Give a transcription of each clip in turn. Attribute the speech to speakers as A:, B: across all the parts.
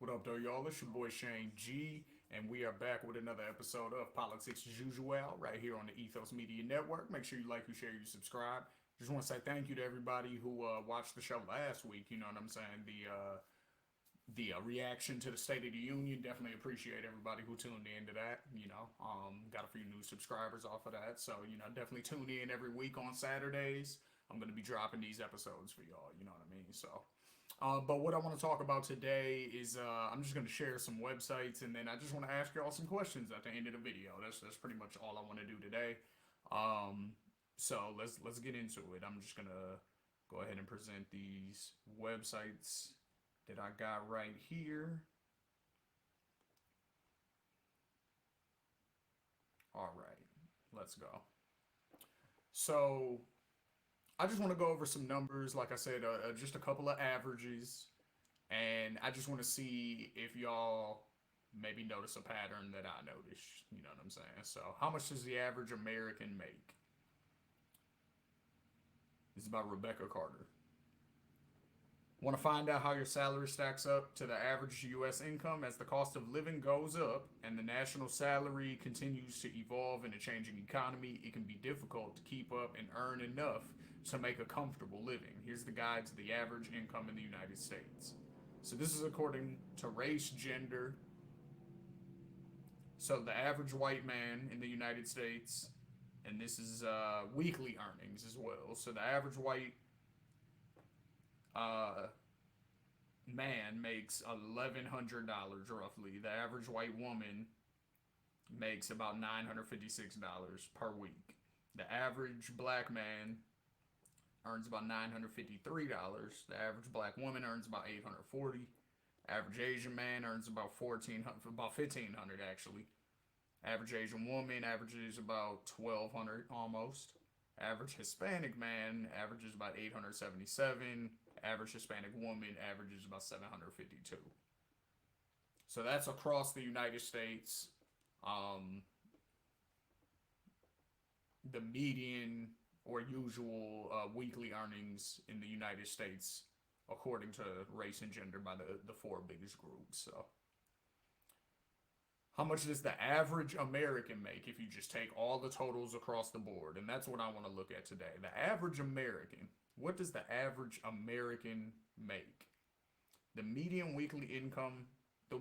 A: What up, though, y'all? It's your boy Shane G, and we are back with another episode of Politics as Usual right here on the Ethos Media Network. Make sure you like, you share, you subscribe. Just want to say thank you to everybody who watched the show last week. You know what I'm saying? The reaction to the State of the Union. Definitely appreciate everybody who tuned in to that. Got a few new subscribers off of that, so definitely tune in every week on Saturdays. I'm gonna be dropping these episodes for y'all. You know what I mean? But what I want to talk about today is I'm just going to share some websites, and then I just want to ask y'all some questions at the end of the video. That's pretty much all I want to do today. Um, so let's get into it. I'm just gonna go ahead and present these websites that I got right here. All right, let's go. So I just want to go over some numbers. Like I said, just a couple of averages, and I just want to see if y'all maybe notice a pattern that I noticed. You know what I'm saying? So, how much does the average American make? This is about Rebecca Carter. Want to find out how your salary stacks up to the average U.S. income as the cost of living goes up and the national salary continues to evolve in a changing economy? It can be difficult to keep up and earn enough to make a comfortable living. Here's the guide to the average income in the United States. So this is according to race, gender. So the average white man in the United States, and this is weekly earnings as well. So the average white uh, man makes $1,100 roughly. The average white woman makes about $956 per week. The average black man earns about $953. The average black woman earns about $840. Average Asian man earns about 1400, about 1500 actually. Average Asian woman averages about 1200 almost. Average Hispanic man averages about 877. Average Hispanic woman averages about 752. So that's across the United States. Um, the median or usual weekly earnings in the United States, according to race and gender, by the four biggest groups. So, how much does the average American make if you just take all the totals across the board? And that's what I want to look at today. The average American. What does the average American make? The median weekly income, the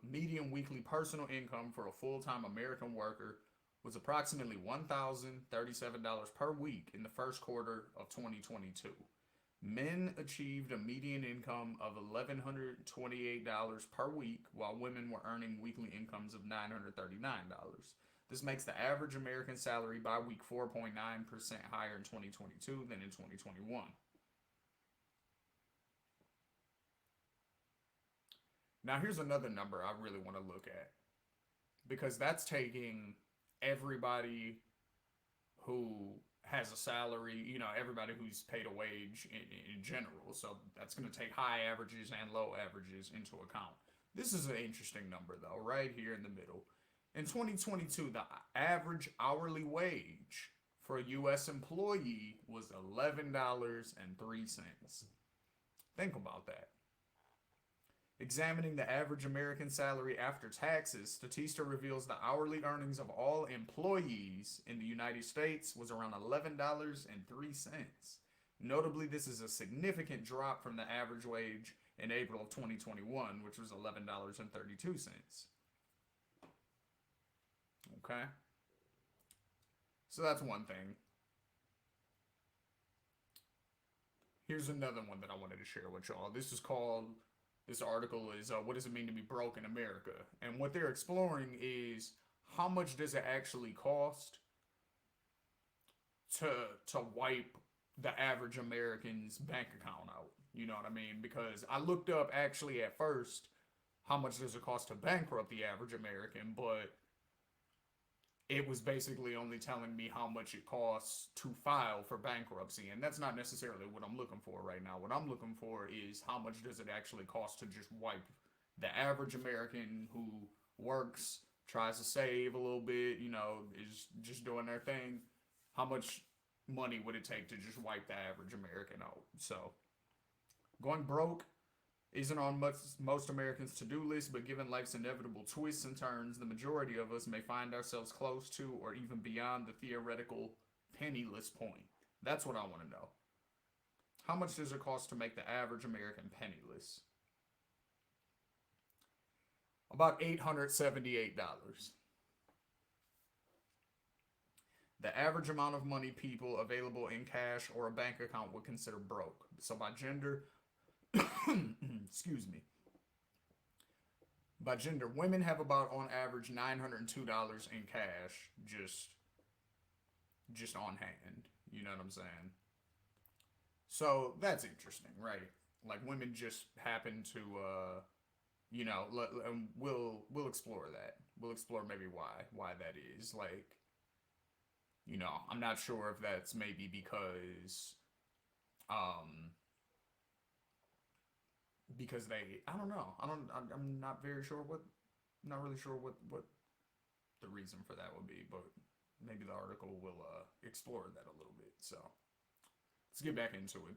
A: median weekly personal income for a full time American worker was approximately $1,037 per week in the first quarter of 2022. Men achieved a median income of $1,128 per week, while women were earning weekly incomes of $939. This makes the average American salary by week 4.9% higher in 2022 than in 2021. Now, here's another number I really want to look at because that's taking everybody who has a salary, everybody who's paid a wage in general. So that's going to take high averages and low averages into account. This is an interesting number, though, right here in the middle. In 2022, the average hourly wage for a U.S. employee was $11.03. Think about that. Examining the average American salary after taxes, Statista reveals the hourly earnings of all employees in the United States was around $11.03. Notably, this is a significant drop from the average wage in April of 2021, which was $11.32. Okay? So that's one thing. Here's another one that I wanted to share with y'all. This article is what does it mean to be broke in America? And what they're exploring is how much does it actually cost to wipe the average American's bank account out? You know what I mean? Because I looked up actually at first how much does it cost to bankrupt the average American, but it was basically only telling me how much it costs to file for bankruptcy, and that's not necessarily what I'm looking for right now. What I'm looking for is how much does it actually cost to just wipe the average American who works, tries to save a little bit, is just doing their thing. How much money would it take to just wipe the average American out? So, going broke Isn't on most Americans' to-do list, but given life's inevitable twists and turns, the majority of us may find ourselves close to or even beyond the theoretical penniless point. That's what I want to know. How much does it cost to make the average American penniless? About $878. The average amount of money people available in cash or a bank account would consider broke. So by gender, excuse me. By gender, women have about on average $902 in cash just on hand. You know what I'm saying? So that's interesting, right? Like women just happen to we'll explore that. We'll explore maybe why that is. Like, I'm not sure if that's maybe um because they, I don't know. I'm not very sure what, not really sure what the reason for that would be, but maybe the article will explore that a little bit. So let's get back into it.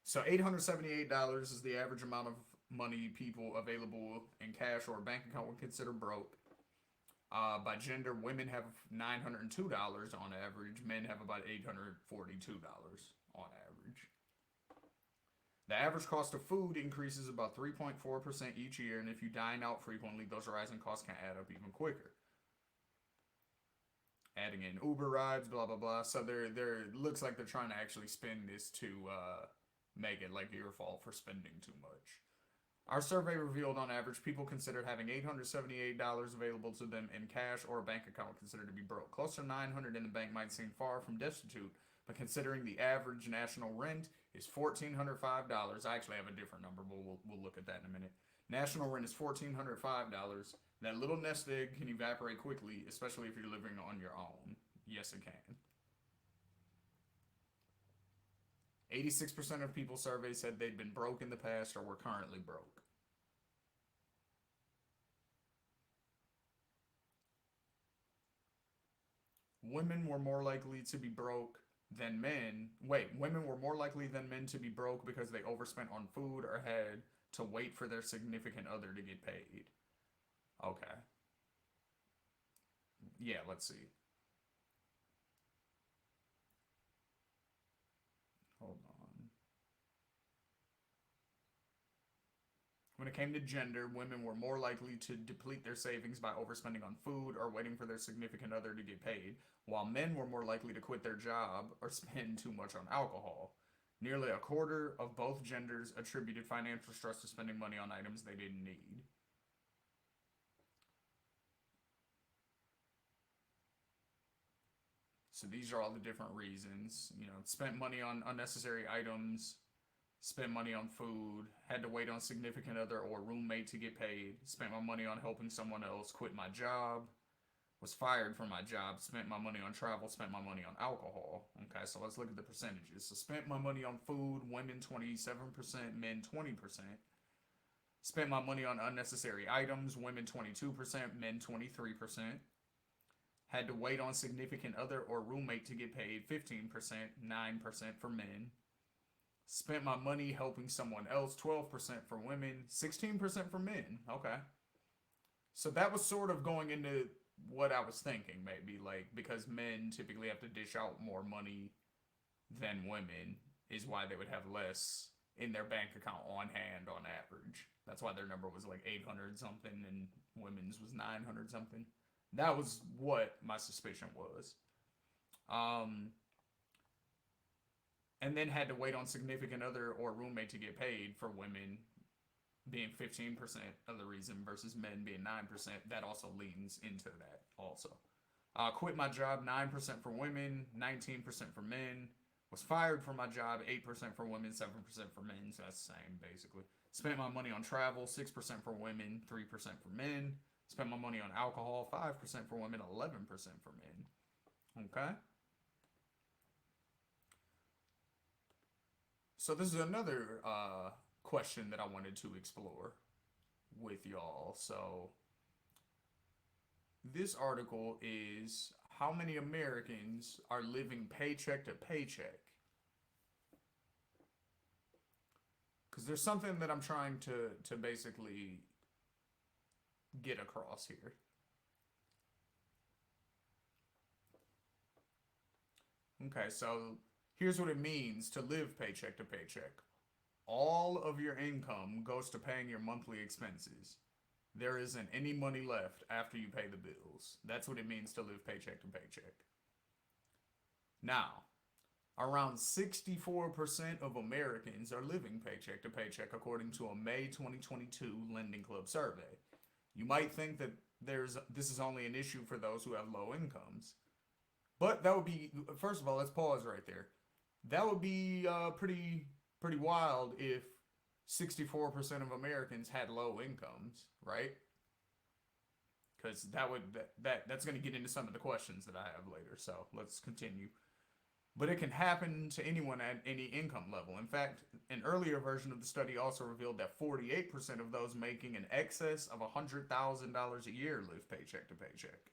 A: So $878 is the average amount of money people available in cash or a bank account would consider broke. By gender, women have $902 on average. Men have about $842 on average. The average cost of food increases about 3.4% each year, and if you dine out frequently, those rising costs can add up even quicker. Adding in Uber rides, blah blah blah. So there looks like they're trying to actually spin this to make it like your fault for spending too much. Our survey revealed on average people considered having $878 available to them in cash or a bank account considered to be broke. Close to $900 in the bank might seem far from destitute, but considering the average national rent is $1,405, I actually have a different number, but we'll look at that in a minute. National rent is $1,405. That little nest egg can evaporate quickly, especially if you're living on your own. Yes, it can. 86% of people surveyed said they'd been broke in the past or were currently broke. Women were more likely to be broke than men. Wait, women were more likely than men to be broke because they overspent on food or had to wait for their significant other to get paid. Okay. Yeah, let's see. Hold on. When it came to gender, women were more likely to deplete their savings by overspending on food or waiting for their significant other to get paid, while men were more likely to quit their job or spend too much on alcohol. Nearly a quarter of both genders attributed financial stress to spending money on items they didn't need. So these are all the different reasons. Spent money on unnecessary items, spent money on food, had to wait on significant other or roommate to get paid, spent my money on helping someone else, quit my job, was fired from my job, spent my money on travel, spent my money on alcohol. Okay, so let's look at the percentages. So spent my money on food, women 27%, men 20%. Spent my money on unnecessary items, women 22%, men 23%. Had to wait on significant other or roommate to get paid, 15%, 9% for men. Spent my money helping someone else, 12% for women, 16% for men. Okay. So that was sort of going into what I was thinking, maybe. Like, because men typically have to dish out more money than women, is why they would have less in their bank account on hand on average. That's why their number was like 800 something and women's was 900 something. That was what my suspicion was. Um, and then had to wait on significant other or roommate to get paid for women being 15% of the reason versus men being 9%. That also leans into that also. Quit my job, 9% for women, 19% for men. Was fired from my job, 8% for women, 7% for men. So that's the same basically. Spent my money on travel, 6% for women, 3% for men. Spent my money on alcohol, 5% for women, 11% for men. Okay? So this is another question that I wanted to explore with y'all. So this article is how many Americans are living paycheck to paycheck? because there's something that I'm trying to basically get across here. Okay, so here's what it means to live paycheck to paycheck. All of your income goes to paying your monthly expenses. There isn't any money left after you pay the bills. That's what it means to live paycheck to paycheck. Now, around 64% of Americans are living paycheck to paycheck, according to a May 2022 Lending Club survey. You might think that this is only an issue for those who have low incomes, but that would be, first of all, let's pause right there. That would be pretty wild if 64% of Americans had low incomes, right? Because that's going to get into some of the questions that I have later. So let's continue. But it can happen to anyone at any income level. In fact, an earlier version of the study also revealed that 48% of those making in excess of $100,000 a year live paycheck to paycheck.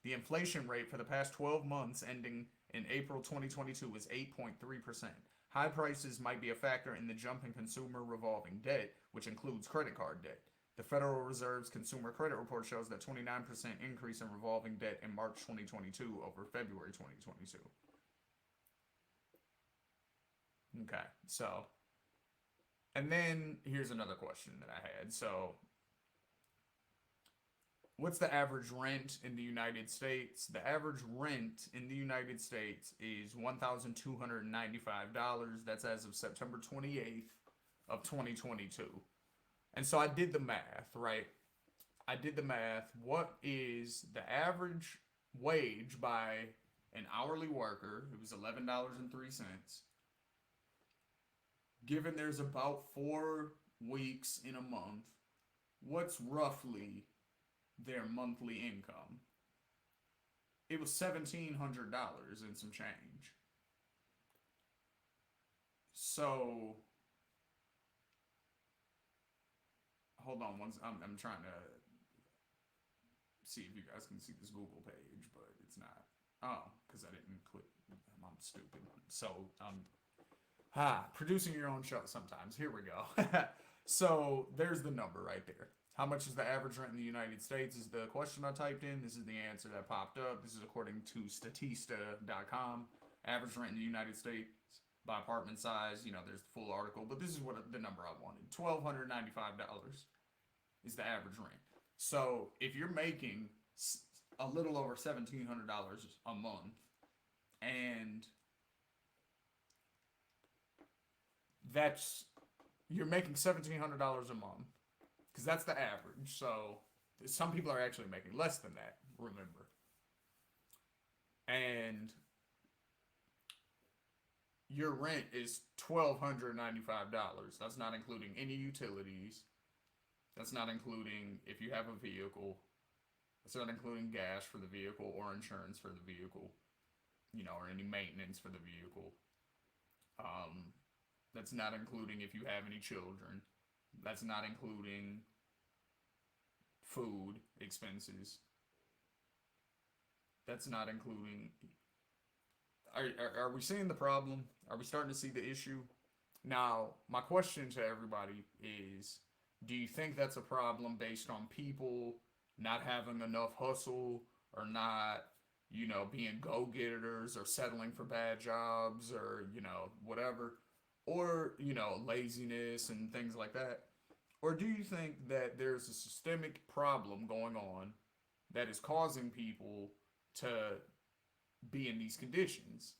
A: The inflation rate for the past 12 months ending in April 2022 was 8.3%. High prices might be a factor in the jump in consumer revolving debt, which includes credit card debt. The Federal Reserve's Consumer Credit Report shows that 29% increase in revolving debt in March 2022 over February 2022. Okay, so, and then here's another question that I had. So, what's the average rent in the United States? The average rent in the United States is $1,295. That's as of September 28th of 2022. And so I did the math, right? I did the math. What is the average wage by an hourly worker? It was $11.03. Given there's about 4 weeks in a month, what's roughly their monthly income? It was $1,700 and some change. So hold on I'm trying to see if you guys can see this Google page, but it's not. Oh, because I didn't click. I'm stupid. So producing your own show sometimes. Here we go. So there's the number right there. How much is the average rent in the United States is the question I typed in. This is the answer that popped up. This is according to Statista.com. Average rent in the United States by apartment size. You know, there's the full article, but this is what the number I wanted. $1,295 is the average rent. So if you're making a little over $1,700 a month, and you're making $1,700 a month, because that's the average. So some people are actually making less than that, remember. And your rent is $1,295. That's not including any utilities. That's not including if you have a vehicle. That's not including gas for the vehicle or insurance for the vehicle, you know, or any maintenance for the vehicle. That's not including if you have any children. That's not including food expenses. That's not including. Are we seeing the problem? Are we starting to see the issue? Now, my question to everybody is, do you think that's a problem based on people not having enough hustle, or not, you know, being go-getters, or settling for bad jobs, or, you know, whatever, or, you know, laziness and things like that? Or do you think that there's a systemic problem going on that is causing people to be in these conditions?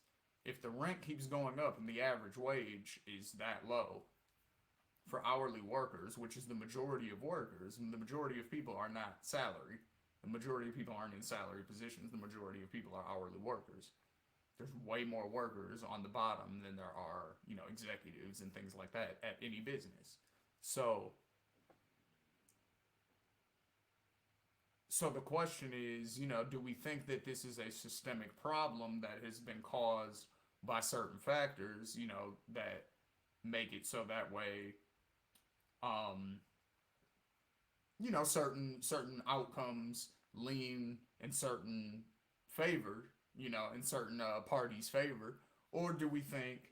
A: If the rent keeps going up and the average wage is that low for hourly workers, which is the majority of workers, and the majority of people are not salary, the majority of people aren't in salary positions, the majority of people are hourly workers. There's way more workers on the bottom than there are, you know, executives and things like that at any business. So the question is, you know, do we think that this is a systemic problem that has been caused by certain factors, you know, that make it so that way, you know, certain outcomes lean in certain favor, you know, in certain parties' favor? Or do we think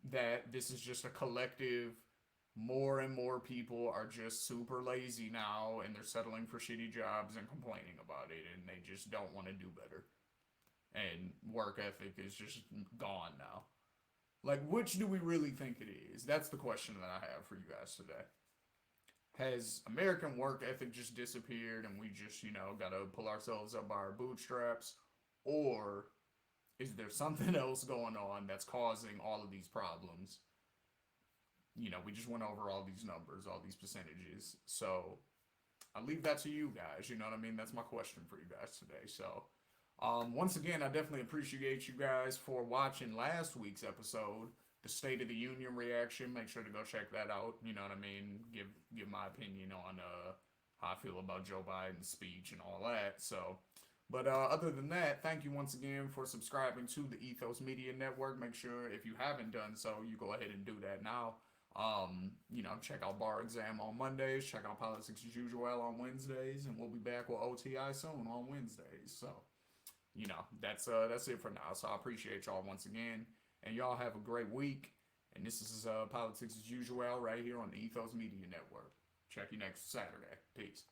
A: that this is just a collective. More and more people are just super lazy now and they're settling for shitty jobs and complaining about it and they just don't want to do better. And work ethic is just gone now. Like, which do we really think it is? That's the question that I have for you guys today. Has American work ethic just disappeared and we just, gotta pull ourselves up by our bootstraps? Or is there something else going on that's causing all of these problems? We just went over all these numbers, all these percentages. So I leave that to you guys. You know what I mean? That's my question for you guys today. So, once again, I definitely appreciate you guys for watching last week's episode, the State of the Union reaction. Make sure to go check that out. You know what I mean? Give my opinion on how I feel about Joe Biden's speech and all that. So, but other than that, thank you once again for subscribing to the Ethos Media Network. Make sure if you haven't done so, you go ahead and do that now. Check out Bar Exam on Mondays, check out Politics as Usual on Wednesdays, and we'll be back with OTI soon on Wednesdays. So, that's it for now. So I appreciate y'all once again, and y'all have a great week. And this is Politics as Usual right here on the Ethos Media Network. Check you next Saturday. Peace.